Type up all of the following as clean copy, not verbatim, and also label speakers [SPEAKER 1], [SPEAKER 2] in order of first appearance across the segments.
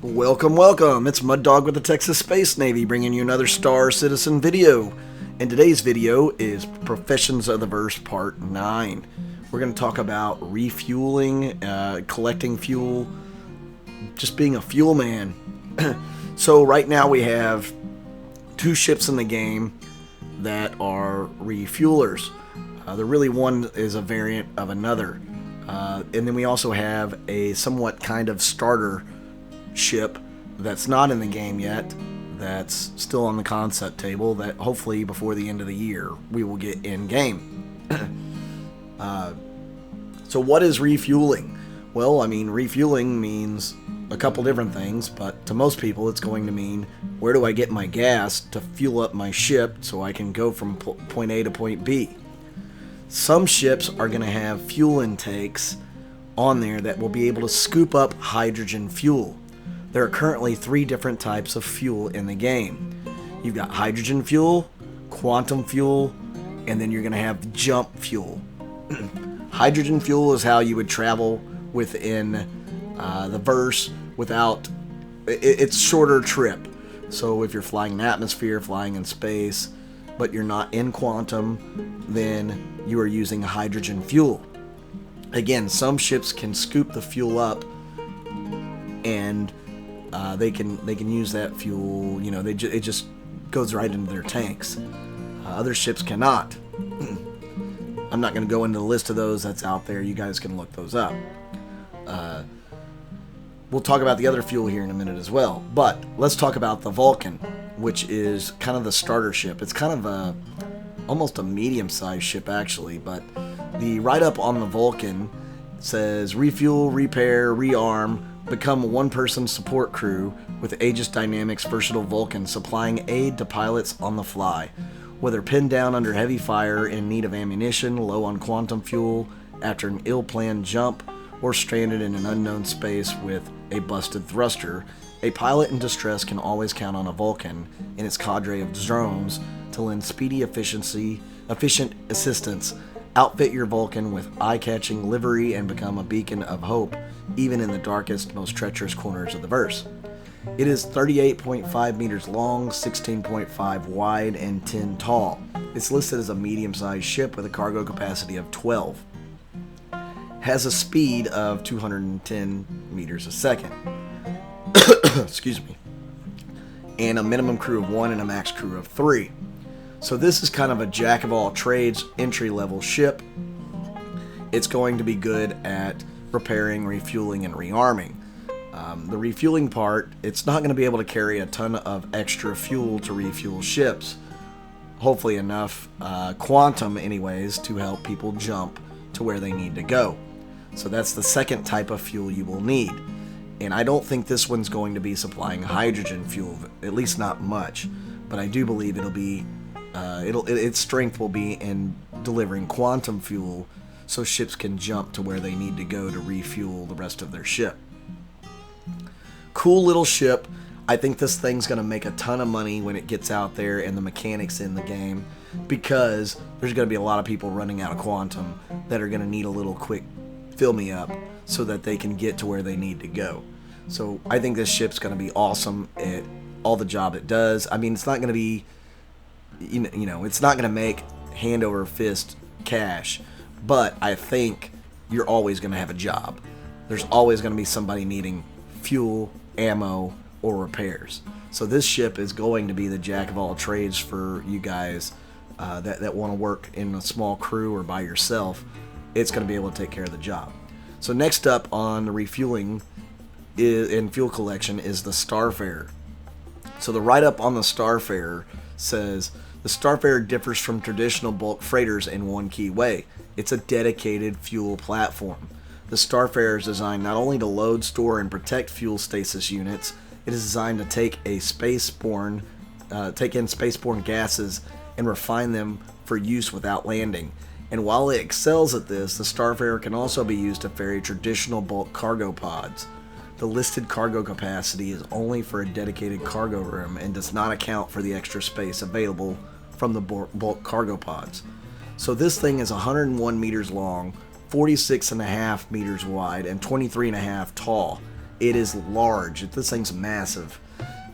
[SPEAKER 1] Welcome, welcome. It's Mud Dog with the Texas Space Navy bringing you another Star Citizen video. And today's video is Professions of the Verse Part 9. We're going to talk about refueling, collecting fuel, just being a fuel man. So right now we have two ships in the game that are refuelers. The really one is a variant of another. And then we also have a somewhat kind of starter ship that's not in the game yet, that's still on the concept table, that hopefully before the end of the year we will get in game. So what is refueling? Well, I mean, refueling means a couple different things, but to most people it's going to mean, where do I get my gas to fuel up my ship so I can go from point A to point B? Some ships are going to have fuel intakes on there that will be able to scoop up hydrogen fuel. There are currently 3 different types of fuel in the game. You've got hydrogen fuel, quantum fuel, and then you're going to have jump fuel. Hydrogen fuel is how you would travel within the verse without... It's shorter trip. So if you're flying in atmosphere, flying in space, but you're not in quantum, then you are using hydrogen fuel. Again, some ships can scoop the fuel up and they can use that fuel. You know, it just goes right into their tanks. Other ships cannot. I'm not going to go into the list of those that's out there. You guys can look those up. We'll talk about the other fuel here in a minute as well. But let's talk about the Vulcan, which is kind of the starter ship. It's kind of almost a medium-sized ship actually, but the write-up on the Vulcan says refuel, repair, rearm, become a one-person support crew with Aegis Dynamics versatile Vulcan supplying aid to pilots on the fly. Whether pinned down under heavy fire, in need of ammunition, low on quantum fuel, after an ill-planned jump, or stranded in an unknown space with a busted thruster, a pilot in distress can always count on a Vulcan and its cadre of drones to lend speedy efficient assistance. Outfit your Vulcan with eye-catching livery and become a beacon of hope, even in the darkest, most treacherous corners of the verse. It is 38.5 meters long, 16.5 wide, and 10 tall. It's listed as a medium-sized ship with a cargo capacity of 12. Has a speed of 210 meters a second. Excuse me. And a minimum crew of 1 and a max crew of 3. So this is kind of a jack-of-all-trades entry-level ship. It's going to be good at repairing, refueling, and rearming. The refueling part, it's not going to be able to carry a ton of extra fuel to refuel ships. Hopefully enough quantum anyways to help people jump to where they need to go. So that's the second type of fuel you will need. And I don't think this one's going to be supplying hydrogen fuel, at least not much. But I do believe it'll be its strength will be in delivering quantum fuel so ships can jump to where they need to go to refuel the rest of their ship. Cool little ship. I think this thing's going to make a ton of money when it gets out there and the mechanics in the game, because there's going to be a lot of people running out of quantum that are going to need a little quick fill me up so that they can get to where they need to go. So I think this ship's going to be awesome at all the job it does. I mean, it's not going to be, you know, it's not going to make hand over fist cash, but I think you're always going to have a job. There's always going to be somebody needing fuel, ammo, or repairs. So this ship is going to be the jack of all trades for you guys that want to work in a small crew or by yourself. It's going to be able to take care of the job. So next up on the refueling and fuel collection is the Starfarer. So the write-up on the Starfarer says, the Starfarer differs from traditional bulk freighters in one key way. It's a dedicated fuel platform. The Starfarer is designed not only to load, store, and protect fuel stasis units, it is designed to take in spaceborne gases and refine them for use without landing. And while it excels at this, the Starfarer can also be used to ferry traditional bulk cargo pods. The listed cargo capacity is only for a dedicated cargo room and does not account for the extra space available from the bulk cargo pods. So this thing is 101 meters long, 46.5 meters wide, and 23.5 tall. It is large. This thing's massive.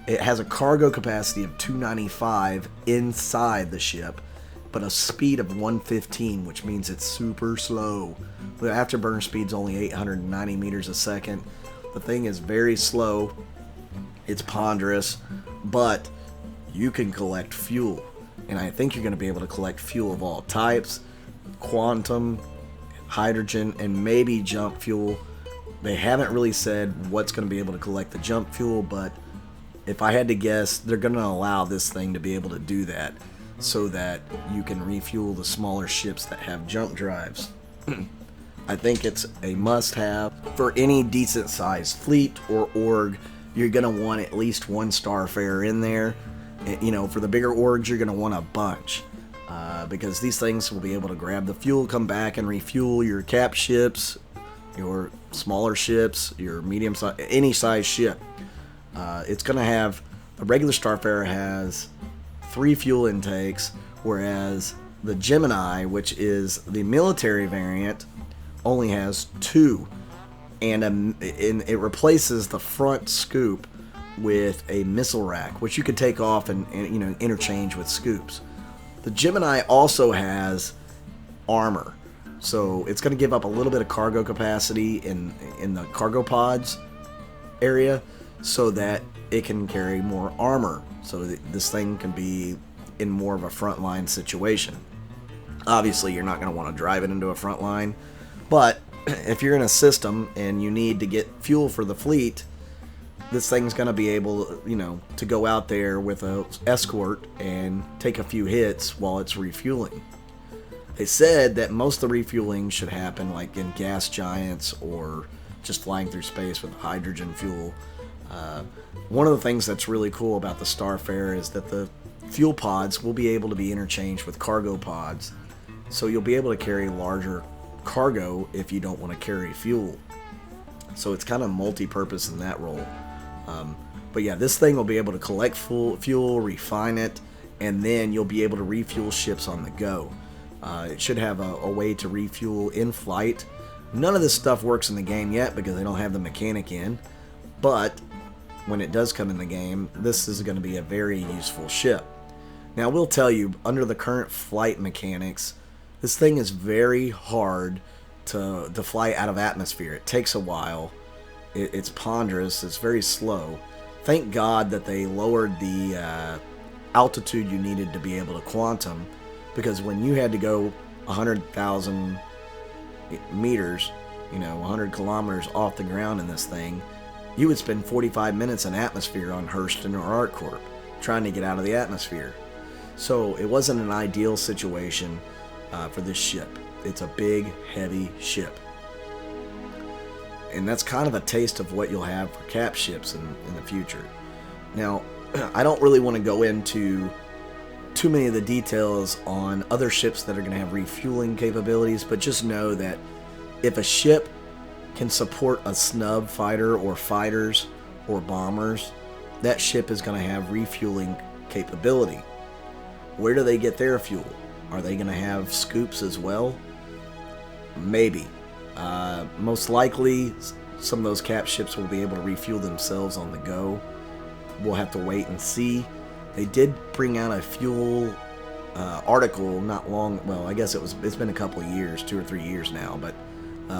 [SPEAKER 1] It has a cargo capacity of 295 inside the ship, but a speed of 115, which means it's super slow. The afterburner speed's only 890 meters a second. The thing is very slow. It's ponderous, but you can collect fuel. And I think you're going to be able to collect fuel of all types, quantum, hydrogen, and maybe jump fuel. They haven't really said what's going to be able to collect the jump fuel, but if I had to guess, they're going to allow this thing to be able to do that so that you can refuel the smaller ships that have jump drives. I think it's a must-have for any decent-sized fleet or org. You're going to want at least one Starfarer in there. You know, for the bigger orgs, you're going to want a bunch because these things will be able to grab the fuel, come back and refuel your cap ships, your smaller ships, your medium size, any size ship. It's going to have, the regular Starfarer has 3 fuel intakes, whereas the Gemini, which is the military variant, only has 2, and it replaces the front scoop with a missile rack, which you could take off and you know, interchange with scoops. The Gemini also has armor, so it's going to give up a little bit of cargo capacity in the cargo pods area, so that it can carry more armor, so that this thing can be in more of a frontline situation. Obviously, you're not going to want to drive it into a front line, but if you're in a system and you need to get fuel for the fleet, this thing's going to be able, you know, to go out there with a escort and take a few hits while it's refueling. They said that most of the refueling should happen like in gas giants or just flying through space with hydrogen fuel. One of the things that's really cool about the Starfarer is that the fuel pods will be able to be interchanged with cargo pods, so you'll be able to carry larger cargo if you don't want to carry fuel. So it's kind of multi-purpose in that role. But yeah, this thing will be able to collect fuel, refine it, and then you'll be able to refuel ships on the go. It should have a way to refuel in flight. None of this stuff works in the game yet because they don't have the mechanic in, but when it does come in the game, this is going to be a very useful ship. Now, we'll tell you, under the current flight mechanics, this thing is very hard to fly out of atmosphere. It takes a while. It's ponderous. It's very slow. Thank God that they lowered the altitude you needed to be able to quantum, because when you had to go 100,000 meters, you know, 100 kilometers off the ground in this thing, you would spend 45 minutes in atmosphere on Hurston or ArcCorp trying to get out of the atmosphere. So it wasn't an ideal situation for this ship. It's a big, heavy ship. And that's kind of a taste of what you'll have for cap ships in the future. Now, I don't really want to go into too many of the details on other ships that are going to have refueling capabilities, but just know that if a ship can support a snub fighter or fighters or bombers, that ship is going to have refueling capability. Where do they get their fuel? Are they going to have scoops as well? Maybe. Most likely, some of those cap ships will be able to refuel themselves on the go. We'll have to wait and see. They did bring out a fuel article not long, well, I guess it's been a couple of years, 2 or 3 years now, but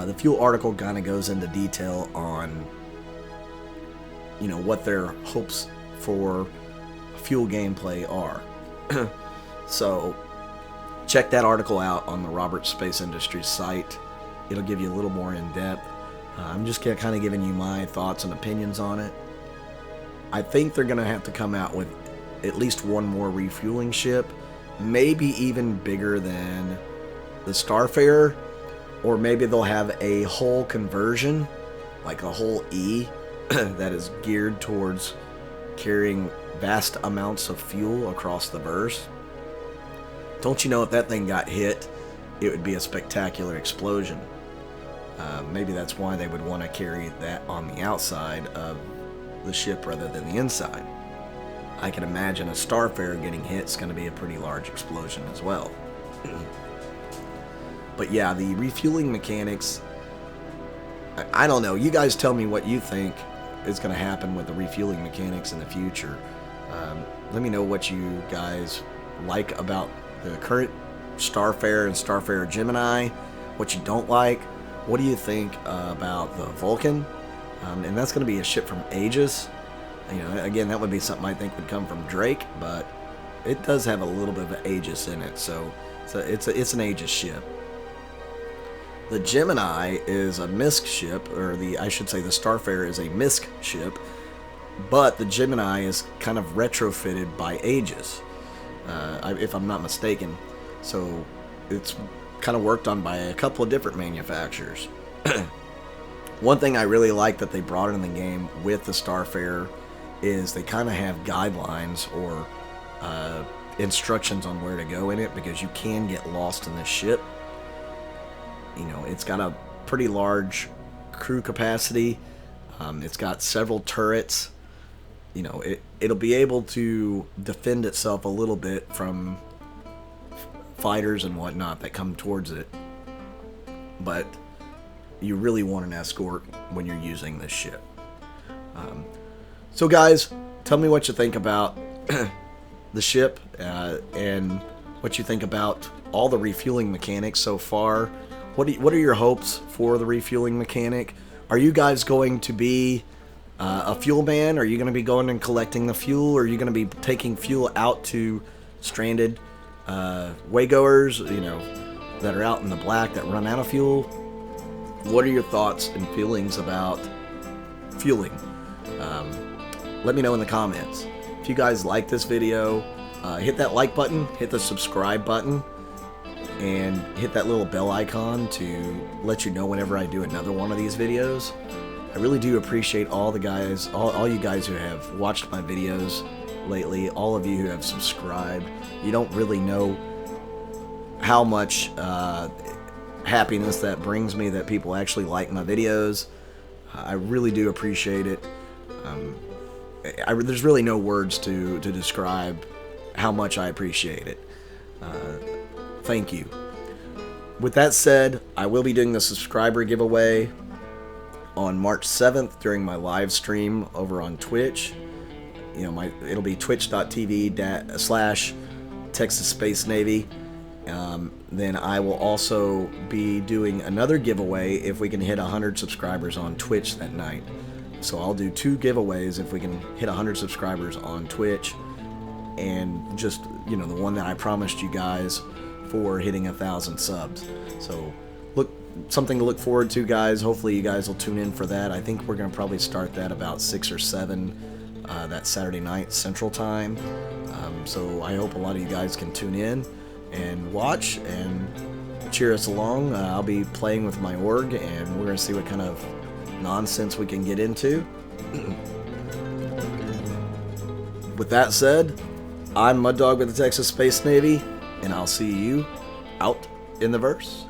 [SPEAKER 1] the fuel article kind of goes into detail on, you know, what their hopes for fuel gameplay are. So check that article out on the Roberts Space Industries site. It'll give you a little more in depth. I'm just kind of giving you my thoughts and opinions on it. I think they're going to have to come out with at least one more refueling ship, maybe even bigger than the Starfarer, or maybe they'll have a whole conversion, like a whole E, that is geared towards carrying vast amounts of fuel across the verse. Don't you know, if that thing got hit, it would be a spectacular explosion. Maybe that's why they would want to carry that on the outside of the ship rather than the inside. I can imagine a Starfarer getting hit is going to be a pretty large explosion as well. But yeah, the refueling mechanics, I don't know. You guys tell me what you think. is going to happen with the refueling mechanics in the future. Let me know what you guys like about the current Starfarer and Starfarer Gemini, what you don't like. What do you think about the Vulcan? And that's going to be a ship from Aegis. You know, again, that would be something I think would come from Drake, but it does have a little bit of Aegis in it, so it's an Aegis ship. The Gemini is a MISC ship, or I should say the Starfarer is a MISC ship, but the Gemini is kind of retrofitted by Aegis, if I'm not mistaken. So it's kind of worked on by a couple of different manufacturers. One thing I really like that they brought in the game with the Starfarer is they kind of have guidelines or instructions on where to go in it, because you can get lost in this ship. You know, it's got a pretty large crew capacity. It's got several turrets. You know, it'll be able to defend itself a little bit from fighters and whatnot that come towards it. But you really want an escort when you're using this ship. So guys, tell me what you think about the ship and what you think about all the refueling mechanics so far. What are your hopes for the refueling mechanic? Are you guys going to be a fuel man? Are you going to be going and collecting the fuel? Or are you going to be taking fuel out to stranded waygoers, you know, that are out in the black that run out of fuel? What are your thoughts and feelings about fueling? Let me know in the comments. If you guys like this video, hit that like button, hit the subscribe button, and hit that little bell icon to let you know whenever I do another one of these videos. I really do appreciate all the guys, all you guys who have watched my videos lately, all of you who have subscribed. You don't really know how much happiness that brings me that people actually like my videos. I really do appreciate it. There's really no words to describe how much I appreciate it. Thank you. With that said, I will be doing the subscriber giveaway on March 7th during my live stream over on Twitch. You know, it'll be twitch.tv/Texas Space Navy. Then I will also be doing another giveaway if we can hit 100 subscribers on Twitch that night. So I'll do 2 giveaways if we can hit 100 subscribers on Twitch, and just, you know, the one that I promised you guys for hitting 1,000 subs. So something to look forward to, guys. Hopefully you guys will tune in for that. I think we're going to probably start that about 6 or 7 that Saturday night Central Time. So I hope a lot of you guys can tune in and watch and cheer us along. I'll be playing with my org, and we're going to see what kind of nonsense we can get into. With that said, I'm Mud Dog with the Texas Space Navy, and I'll see you out in the verse.